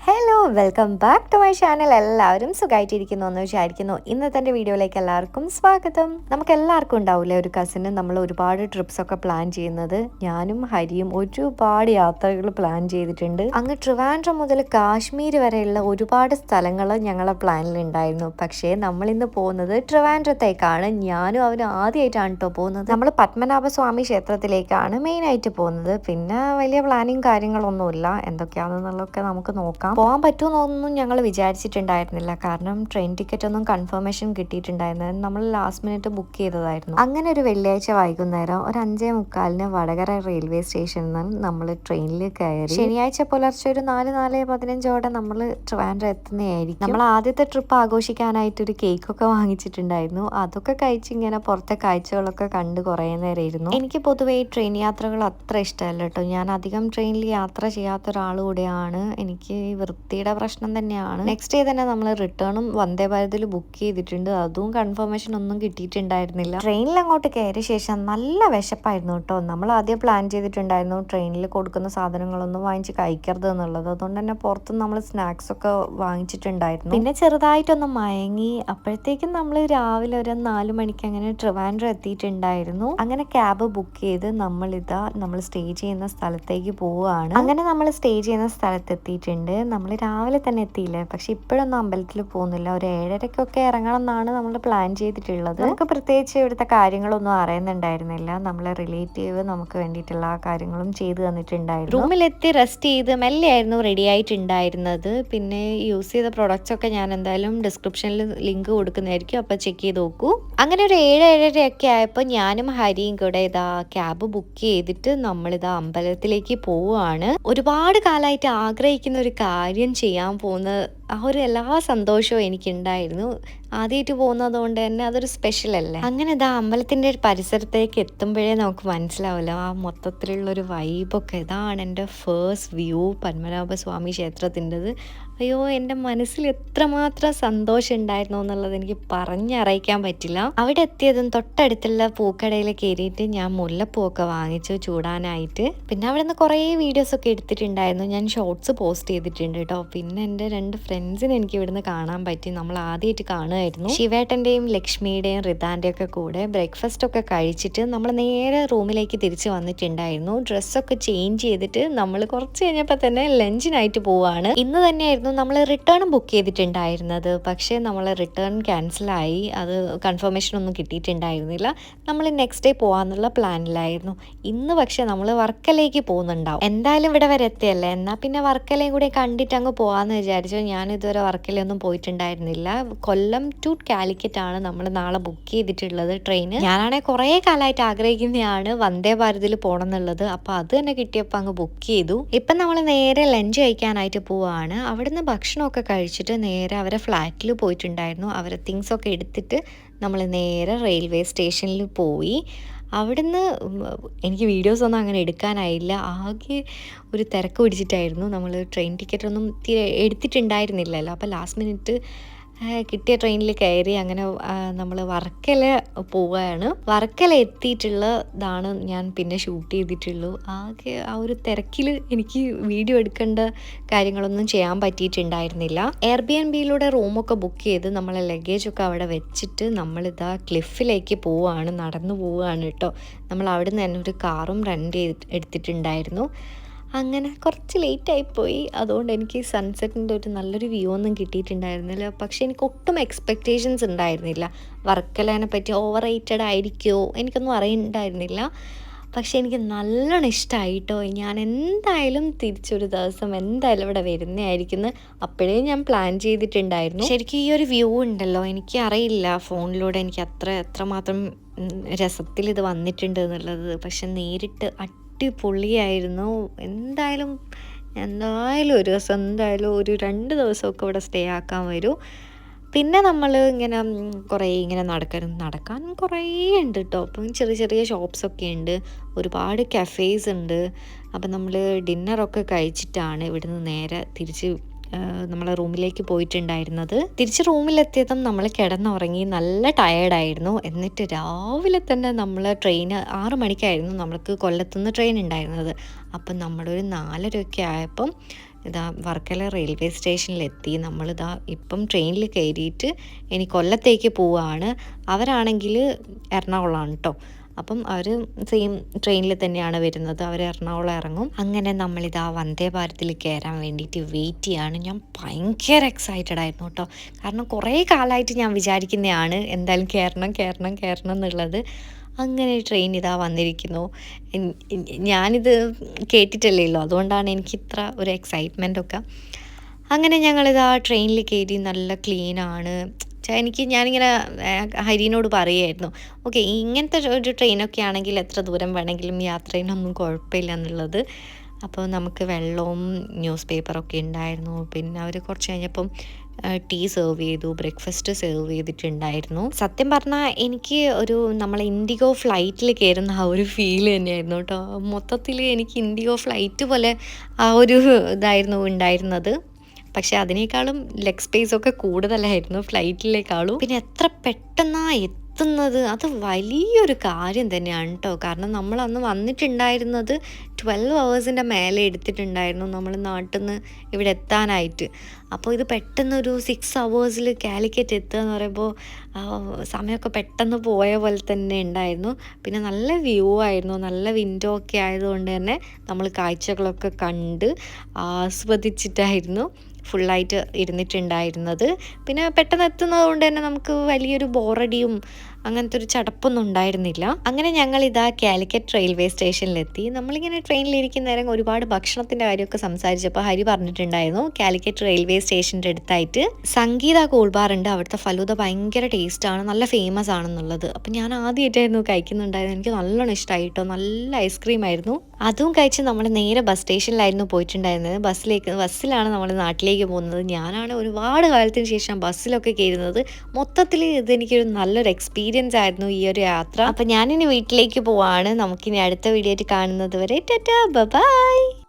Hello welcome back to my channel. എല്ലാവരും സുഖമായിട്ടിരിക്കുന്നു എന്ന് വിചാരിക്കുന്നു. ഇന്നത്തെ വീഡിയോയിലേക്ക് എല്ലാവർക്കും സ്വാഗതം. നമുക്ക് എല്ലാവർക്കും ഉണ്ടാവില്ലേ ഒരു കസിന് നമ്മൾ ഒരുപാട് ട്രിപ്സ് ഒക്കെ പ്ലാൻ ചെയ്യുന്നത്. ഞാനും ഹരിയും ഒരുപാട് യാത്രകൾ പ്ലാൻ ചെയ്തിട്ടുണ്ട്. അങ്ങ് ട്രിവാൻഡ്രം മുതൽ കാശ്മീർ വരെയുള്ള ഒരുപാട് സ്ഥലങ്ങൾ ഞങ്ങളെ പ്ലാനിലുണ്ടായിരുന്നു. പക്ഷേ നമ്മളിന്ന് പോകുന്നത് ട്രിവാൻഡ്രത്തേക്കാണ്. ഞാനും അവനും ആദ്യമായിട്ടാണ് കേട്ടോ പോകുന്നത്. നമ്മൾ പത്മനാഭസ്വാമി ക്ഷേത്രത്തിലേക്കാണ് മെയിനായിട്ട് പോകുന്നത്. പിന്നെ വലിയ പ്ലാനിങ് കാര്യങ്ങളൊന്നുമില്ല, എന്തൊക്കെയാണെന്നുള്ളതൊക്കെ നമുക്ക് നോക്കാം. പോകാൻ പറ്റുമെന്നൊന്നും ഞങ്ങൾ വിചാരിച്ചിട്ടുണ്ടായിരുന്നില്ല, കാരണം ട്രെയിൻ ടിക്കറ്റ് ഒന്നും കൺഫർമേഷൻ കിട്ടിയിട്ടുണ്ടായിരുന്നില്ല. നമ്മൾ ലാസ്റ്റ് മിനിറ്റ് ബുക്ക് ചെയ്തതായിരുന്നു. അങ്ങനെ ഒരു വെള്ളിയാഴ്ച വൈകുന്നേരം ഒരു 5:45 വടകര റെയിൽവേ സ്റ്റേഷനിൽ നിന്ന് നമ്മൾ ട്രെയിനിൽ കയറി. ശനിയാഴ്ച പുലർച്ചെ ഒരു 4:15 നമ്മൾ ട്രിവാൻഡ്രം എത്തുന്നതായിരിക്കും. നമ്മൾ ആദ്യത്തെ ട്രിപ്പ് ആഘോഷിക്കാനായിട്ട് ഒരു കേക്കൊക്കെ വാങ്ങിച്ചിട്ടുണ്ടായിരുന്നു. അതൊക്കെ കഴിച്ച് ഇങ്ങനെ പുറത്തെ കാഴ്ചകളൊക്കെ കണ്ട് കുറേ നേരം ഇരുന്നു. എനിക്ക് പൊതുവേ ട്രെയിൻ യാത്രകൾ അത്ര ഇഷ്ടമല്ല കേട്ടോ. ഞാൻ അധികം ട്രെയിനിൽ യാത്ര ചെയ്യാത്ത ഒരാൾ കൂടെയാണ്. എനിക്ക് വൃത്തിയുടെ പ്രശ്നം തന്നെയാണ്. നെക്സ്റ്റ് ഡേ തന്നെ നമ്മൾ റിട്ടേണും വന്ദേ ഭാരതിൽ ബുക്ക് ചെയ്തിട്ടുണ്ട്. അതും കൺഫർമേഷൻ ഒന്നും കിട്ടിയിട്ടുണ്ടായിരുന്നില്ല. ട്രെയിനിൽ അങ്ങോട്ട് കയറിയ ശേഷം നല്ല വിശപ്പായിരുന്നു കേട്ടോ. നമ്മൾ ആദ്യം പ്ലാൻ ചെയ്തിട്ടുണ്ടായിരുന്നു ട്രെയിനിൽ കൊടുക്കുന്ന സാധനങ്ങളൊന്നും വാങ്ങിച്ച് കഴിക്കരുത് എന്നുള്ളത്. അതുകൊണ്ട് തന്നെ പുറത്തുനിന്ന് നമ്മൾ സ്നാക്സ് ഒക്കെ വാങ്ങിച്ചിട്ടുണ്ടായിരുന്നു. പിന്നെ ചെറുതായിട്ടൊന്ന് മയങ്ങി. അപ്പോഴത്തേക്കും നമ്മൾ രാവിലെ ഒരു 4 മണിക്ക് അങ്ങനെ ട്രിവാൻഡ്രം എത്തിയിട്ടുണ്ടായിരുന്നു. അങ്ങനെ ക്യാബ് ബുക്ക് ചെയ്ത് നമ്മൾ സ്റ്റേ ചെയ്യുന്ന സ്ഥലത്തേക്ക് പോവുകയാണ്. അങ്ങനെ നമ്മൾ സ്റ്റേ ചെയ്യുന്ന സ്ഥലത്ത് എത്തിയിട്ടുണ്ട്. നമ്മൾ രാവിലെ തന്നെ എത്തിയില്ലേ, പക്ഷെ ഇപ്പോഴൊന്നും അമ്പലത്തിൽ പോകുന്നില്ല. ഒരു 7:30 ഇറങ്ങണം എന്നാണ് നമ്മൾ പ്ലാൻ ചെയ്തിട്ടുള്ളത്. നമുക്ക് പ്രത്യേകിച്ച് ഇവിടുത്തെ കാര്യങ്ങളൊന്നും അറിയുന്നുണ്ടായിരുന്നില്ല. നമ്മളെ റിലേറ്റീവ് നമുക്ക് വേണ്ടിയിട്ടുള്ള കാര്യങ്ങളും ചെയ്തു തന്നിട്ടുണ്ടായിരുന്നു. റൂമിലെത്തി റെസ്റ്റ് ചെയ്ത് മെല്ലെ ആയിരുന്നു റെഡി ആയിട്ടുണ്ടായിരുന്നത്. പിന്നെ യൂസ് ചെയ്ത പ്രൊഡക്ട്സ് ഒക്കെ ഞാൻ എന്തായാലും ഡിസ്ക്രിപ്ഷനിൽ ലിങ്ക് കൊടുക്കുന്നതായിരിക്കും, അപ്പോൾ ചെക്ക് ചെയ്ത് നോക്കൂ. അങ്ങനെ ഒരു 7:30 ആയപ്പോൾ ഞാനും ഹരിയും കൂടെ ഇതാ ക്യാബ് ബുക്ക് ചെയ്തിട്ട് നമ്മളിതാ അമ്പലത്തിലേക്ക് പോവുകയാണ്. ഒരുപാട് കാലമായിട്ട് ആഗ്രഹിക്കുന്ന ഒരു കാര്യം ചെയ്യാൻ പോകുന്ന ആ ഒരു എല്ലാ സന്തോഷവും എനിക്കുണ്ടായിരുന്നു. ആദ്യമായിട്ട് പോകുന്നത് കൊണ്ട് തന്നെ അതൊരു സ്പെഷ്യൽ അല്ലേ. അങ്ങനെ ഇതാ അമ്പലത്തിൻ്റെ പരിസരത്തേക്ക് എത്തുമ്പോഴേ നമുക്ക് മനസ്സിലാവല്ലോ ആ മൊത്തത്തിലുള്ളൊരു വൈബൊക്കെ. ഇതാണ് എൻ്റെ ഫേസ്റ്റ് വ്യൂ പത്മനാഭസ്വാമി ക്ഷേത്രത്തിൻ്റെത്. അയ്യോ, എൻ്റെ മനസ്സിൽ എത്രമാത്രം സന്തോഷം ഉണ്ടായിരുന്നു എന്നുള്ളത് എനിക്ക് പറഞ്ഞറിയിക്കാൻ പറ്റില്ല. അവിടെ എത്തിയതും തൊട്ടടുത്തുള്ള പൂക്കടയിൽ കയറിയിട്ട് ഞാൻ മുല്ലപ്പൂവൊക്കെ വാങ്ങിച്ചു ചൂടാനായിട്ട്. പിന്നെ അവിടെ നിന്ന് കുറേ വീഡിയോസൊക്കെ എടുത്തിട്ടുണ്ടായിരുന്നു. ഞാൻ ഷോർട്സ് പോസ്റ്റ് ചെയ്തിട്ടുണ്ട് കേട്ടോ. പിന്നെ എൻ്റെ 2 ഫ്രണ്ട്സിനെ എനിക്ക് ഇവിടുന്ന് കാണാൻ പറ്റി. നമ്മൾ ആദ്യമായിട്ട് കാണുമായിരുന്നു. ശിവേട്ടൻ്റെയും ലക്ഷ്മിയുടെയും റിതാൻ്റെയും ഒക്കെ കൂടെ ബ്രേക്ക്ഫാസ്റ്റ് ഒക്കെ കഴിച്ചിട്ട് നമ്മൾ നേരെ റൂമിലേക്ക് തിരിച്ച് വന്നിട്ടുണ്ടായിരുന്നു. ഡ്രസ്സൊക്കെ ചേഞ്ച് ചെയ്തിട്ട് നമ്മൾ കുറച്ച് കഴിഞ്ഞപ്പോൾ തന്നെ ലഞ്ചിനായിട്ട് പോവാണ്. ഇന്ന് തന്നെയായിരുന്നു നമ്മൾ റിട്ടേൺ ബുക്ക് ചെയ്തിട്ടുണ്ടായിരുന്നത്. പക്ഷേ നമ്മൾ റിട്ടേൺ ക്യാൻസലായി. അത് കൺഫർമേഷൻ ഒന്നും കിട്ടിയിട്ടുണ്ടായിരുന്നില്ല. നമ്മൾ നെക്സ്റ്റ് ഡേ പോകാമെന്നുള്ള പ്ലാനിലായിരുന്നു. ഇന്ന് പക്ഷേ നമ്മൾ വർക്കലേക്ക് പോകുന്നുണ്ടാവും. എന്തായാലും ഇവിടെ വരെ എത്തിയല്ലേ, എന്നാൽ പിന്നെ വർക്കലയും കൂടെ കണ്ടിട്ട് അങ്ങ് പോകാമെന്ന് വിചാരിച്ചു. ഞാൻ ഇതുവരെ വർക്കലയൊന്നും പോയിട്ടുണ്ടായിരുന്നില്ല. കൊല്ലം ടു കാലിക്കറ്റ് ആണ് നമ്മൾ നാളെ ബുക്ക് ചെയ്തിട്ടുള്ളത് ട്രെയിന്. ഞാനാണെങ്കിൽ കുറേ കാലമായിട്ട് ആഗ്രഹിക്കുന്നതാണ് വന്ദേ ഭാരതിൽ പോകണം എന്നുള്ളത്. അപ്പോൾ അത് തന്നെ കിട്ടിയപ്പോൾ അങ്ങ് ബുക്ക് ചെയ്തു. ഇപ്പം നമ്മൾ നേരെ ലഞ്ച് കഴിക്കാനായിട്ട് പോവാണ്. അവിടുന്ന് ഭക്ഷണമൊക്കെ കഴിച്ചിട്ട് നേരെ അവരെ ഫ്ലാറ്റിൽ പോയിട്ടുണ്ടായിരുന്നു. അവരെ തിങ്സൊക്കെ എടുത്തിട്ട് നമ്മൾ നേരെ റെയിൽവേ സ്റ്റേഷനിൽ പോയി. അവിടുന്ന് എനിക്ക് വീഡിയോസൊന്നും അങ്ങനെ എടുക്കാനായില്ല. ആകെ ഒരു തിരക്ക് പിടിച്ചിട്ടായിരുന്നു. നമ്മൾ ട്രെയിൻ ടിക്കറ്റൊന്നും എടുത്തിട്ടുണ്ടായിരുന്നില്ലല്ലോ. അപ്പോൾ ലാസ്റ്റ് മിനിറ്റ് കിട്ടിയ ട്രെയിനിൽ കയറി അങ്ങനെ നമ്മൾ വർക്കല പോവുകയാണ്. വർക്കല എത്തിയിട്ടുള്ളതാണ് ഞാൻ പിന്നെ ഷൂട്ട് ചെയ്തിട്ടുള്ളൂ. ആകെ ആ ഒരു തിരക്കിൽ എനിക്ക് വീഡിയോ എടുക്കേണ്ട കാര്യങ്ങളൊന്നും ചെയ്യാൻ പറ്റിയിട്ടുണ്ടായിരുന്നില്ല. എയർബിഎൻബിയിലൂടെ റൂമൊക്കെ ബുക്ക് ചെയ്ത് നമ്മളെ ലഗേജൊക്കെ അവിടെ വെച്ചിട്ട് നമ്മളിതാ ക്ലിഫിലേക്ക് പോവുകയാണ്, നടന്നു പോവുകയാണ് കേട്ടോ. നമ്മൾ അവിടെ നിന്ന് തന്നെ ഒരു കാറും റെൻ്റ് എടുത്തിട്ടുണ്ടായിരുന്നു. അങ്ങനെ കുറച്ച് ലേറ്റായിപ്പോയി. അതുകൊണ്ട് എനിക്ക് സൺസെറ്റിൻ്റെ ഒരു നല്ലൊരു വ്യൂ ഒന്നും കിട്ടിയിട്ടുണ്ടായിരുന്നില്ല. പക്ഷേ എനിക്ക് ഒട്ടും എക്സ്പെക്റ്റേഷൻസ് ഉണ്ടായിരുന്നില്ല. വർക്കലേനെ പറ്റി ഓവർ റേറ്റഡ് ആയിരിക്കുമോ എനിക്കൊന്നും അറിയണ്ടായിരുന്നില്ല. പക്ഷേ എനിക്ക് നല്ലോണം ഇഷ്ടമായിട്ടോ. ഞാൻ എന്തായാലും തിരിച്ചൊരു ദിവസം എന്തായാലും ഇവിടെ വരുന്നതായിരിക്കും അപ്പോഴേ ഞാൻ പ്ലാൻ ചെയ്തിട്ടുണ്ടായിരുന്നു. ശരിക്കും ഈ ഒരു വ്യൂ ഉണ്ടല്ലോ, എനിക്ക് അറിയില്ല ഫോണിലൂടെ എനിക്ക് എത്രമാത്രം രസത്തിൽ ഇത് വന്നിട്ടുണ്ട് എന്നുള്ളത്. പക്ഷെ നേരിട്ട് അടിപൊളിയായിരുന്നു. എന്തായാലും ഒരു ദിവസം എന്തായാലും ഒരു 2 ദിവസമൊക്കെ ഇവിടെ സ്റ്റേ ആക്കാൻ വരും. പിന്നെ നമ്മൾ ഇങ്ങനെ കുറേ ഇങ്ങനെ നടക്കാൻ കുറേ ഉണ്ട് കേട്ടോ. അപ്പം ചെറിയ ചെറിയ ഷോപ്സൊക്കെ ഉണ്ട്, ഒരുപാട് കഫേസ് ഉണ്ട്. അപ്പം നമ്മൾ ഡിന്നറൊക്കെ കഴിച്ചിട്ടാണ് ഇവിടുന്ന് നേരെ തിരിച്ച് നമ്മളെ റൂമിലേക്ക് പോയിട്ടുണ്ടായിരുന്നത്. തിരിച്ച് റൂമിലെത്തിയതും നമ്മൾ കിടന്നുറങ്ങി, നല്ല ടയേർഡായിരുന്നു. എന്നിട്ട് രാവിലെ തന്നെ നമ്മൾ ട്രെയിന് 6 മണിക്കായിരുന്നു നമ്മൾക്ക് കൊല്ലത്തുനിന്ന് ട്രെയിൻ ഉണ്ടായിരുന്നത്. അപ്പം നമ്മളൊരു 4:30 ആയപ്പം ഇതാ വർക്കല റെയിൽവേ സ്റ്റേഷനിലെത്തി. നമ്മളിതാ ഇപ്പം ട്രെയിനിൽ കയറിയിട്ട് ഇനി കൊല്ലത്തേക്ക് പോവുകയാണ്. അവരാണെങ്കിൽ എറണാകുളമാണ് കേട്ടോ. അപ്പം അവർ സെയിം ട്രെയിനിൽ തന്നെയാണ് വരുന്നത്. അവർ എറണാകുളം ഇറങ്ങും. അങ്ങനെ നമ്മളിതാ വന്ദേ ഭാരതിൽ കയറാൻ വേണ്ടിയിട്ട് വെയിറ്റ് ചെയ്യാണ്. ഞാൻ ഭയങ്കര എക്സൈറ്റഡ് ആയിരുന്നു കേട്ടോ. കാരണം കുറേ കാലമായിട്ട് ഞാൻ വിചാരിക്കുന്നതാണ് എന്തായാലും കയറണം എന്നുള്ളത്. അങ്ങനെ ട്രെയിൻ ഇതാ വന്നിരിക്കുന്നു. ഞാനിത് കേട്ടിട്ടല്ലേ ഉള്ളൂ, അതുകൊണ്ടാണ് എനിക്കിത്ര ഒരു എക്സൈറ്റ്മെൻറ്റൊക്കെ. അങ്ങനെ ഞങ്ങളിതാ ട്രെയിനിൽ കയറി. നല്ല ക്ലീനാണ്. ഞാനിങ്ങനെ ഹരീനോട് പറയുമായിരുന്നു, ഓക്കെ ഇങ്ങനത്തെ ഒരു ട്രെയിനൊക്കെ ആണെങ്കിൽ എത്ര ദൂരം വേണമെങ്കിലും യാത്ര ചെയ്യാനൊന്നും കുഴപ്പമില്ല എന്നുള്ളത്. അപ്പോൾ നമുക്ക് വെള്ളവും ന്യൂസ് പേപ്പറൊക്കെ ഉണ്ടായിരുന്നു. പിന്നെ അവർ കുറച്ച് കഴിഞ്ഞപ്പം ടീ സെർവ് ചെയ്തു, ബ്രേക്ക്ഫാസ്റ്റ് സെർവ് ചെയ്തിട്ടുണ്ടായിരുന്നു. സത്യം പറഞ്ഞാൽ എനിക്ക് ഒരു നമ്മൾ ഇൻഡിഗോ ഫ്ലൈറ്റിൽ കയറുന്ന ആ ഒരു ഫീൽ തന്നെയായിരുന്നു കേട്ടോ. മൊത്തത്തിൽ എനിക്ക് ഇൻഡിഗോ ഫ്ലൈറ്റ് പോലെ ആ ഒരു ഇതായിരുന്നു ഉണ്ടായിരുന്നത്. പക്ഷെ അതിനേക്കാളും ലെഗ് സ്പേസ് ഒക്കെ കൂടുതലായിരുന്നു ഫ്ലൈറ്റിലേക്കാളും. പിന്നെ എത്ര പെട്ടെന്നാണ് എത്തുന്നത്, അത് വലിയൊരു കാര്യം തന്നെയാണ് കേട്ടോ. കാരണം നമ്മൾ അന്ന് വന്നിട്ടുണ്ടായിരുന്നത് 12 ഹവേഴ്സിൻ്റെ മേലെ എടുത്തിട്ടുണ്ടായിരുന്നു നമ്മൾ നാട്ടിൽ നിന്ന് ഇവിടെ എത്താനായിട്ട്. അപ്പോൾ ഇത് പെട്ടെന്നൊരു 6 ഹവേഴ്സിൽ കാലിക്കറ്റ് എത്തുക എന്ന് പറയുമ്പോൾ സമയമൊക്കെ പെട്ടെന്ന് പോയ പോലെ തന്നെ ഉണ്ടായിരുന്നു. പിന്നെ നല്ല വ്യൂ ആയിരുന്നു, നല്ല വിൻഡോ ഒക്കെ ആയതുകൊണ്ട് തന്നെ നമ്മൾ കാഴ്ചകളൊക്കെ കണ്ട് ആസ്വദിച്ചിട്ടായിരുന്നു ഫുള്ളായിട്ട് ഇരുന്നിട്ടുണ്ടായിരുന്നത്. പിന്നെ പെട്ടെന്ന് എത്തുന്നത് കൊണ്ട് തന്നെ നമുക്ക് വലിയൊരു ബോറടിയും അങ്ങനത്തെ ഒരു ചടപ്പൊന്നും ഉണ്ടായിരുന്നില്ല. അങ്ങനെ ഞങ്ങളിതാ കാലിക്കറ്റ് റെയിൽവേ സ്റ്റേഷനിലെത്തി. നമ്മളിങ്ങനെ ട്രെയിനിലിരിക്കുന്ന നേരം ഒരുപാട് ഭക്ഷണത്തിൻ്റെ കാര്യമൊക്കെ സംസാരിച്ചപ്പോൾ ഹരി പറഞ്ഞിട്ടുണ്ടായിരുന്നു കാലിക്കറ്റ് റെയിൽവേ സ്റ്റേഷൻ്റെ അടുത്തായിട്ട് സംഗീത കൂൾ ബാർ ഉണ്ട്. അവിടുത്തെ ഫലൂദ ഭയങ്കര ടേസ്റ്റാണ്, നല്ല ഫേമസ് ആണെന്നുള്ളത്. അപ്പം ഞാൻ ആദ്യമായിട്ടായിരുന്നു കഴിക്കുന്നുണ്ടായിരുന്നു. എനിക്ക് നല്ലോണം ഇഷ്ടമായി കേട്ടോ. നല്ല ഐസ്ക്രീം ആയിരുന്നു. അതും കഴിച്ച് നമ്മൾ നേരെ ബസ് സ്റ്റേഷനിലായിരുന്നു പോയിട്ടുണ്ടായിരുന്നത്. ബസ്സിലാണ് നമ്മൾ നാട്ടിലേക്ക് പോകുന്നത്. ഞാനാണ് ഒരുപാട് കാലത്തിന് ശേഷം ബസ്സിലൊക്കെ കയറുന്നത്. മൊത്തത്തിൽ ഇതെനിക്കൊരു നല്ലൊരു എക്സ്പീരിയൻസ് ആയിരുന്നു ഈ ഒരു യാത്ര. അപ്പം ഞാനിനി വീട്ടിലേക്ക് പോവാണ്. നമുക്കിനി അടുത്ത വീഡിയോ ആയിട്ട് കാണുന്നത് വരെ ടാറ്റാ ബൈ.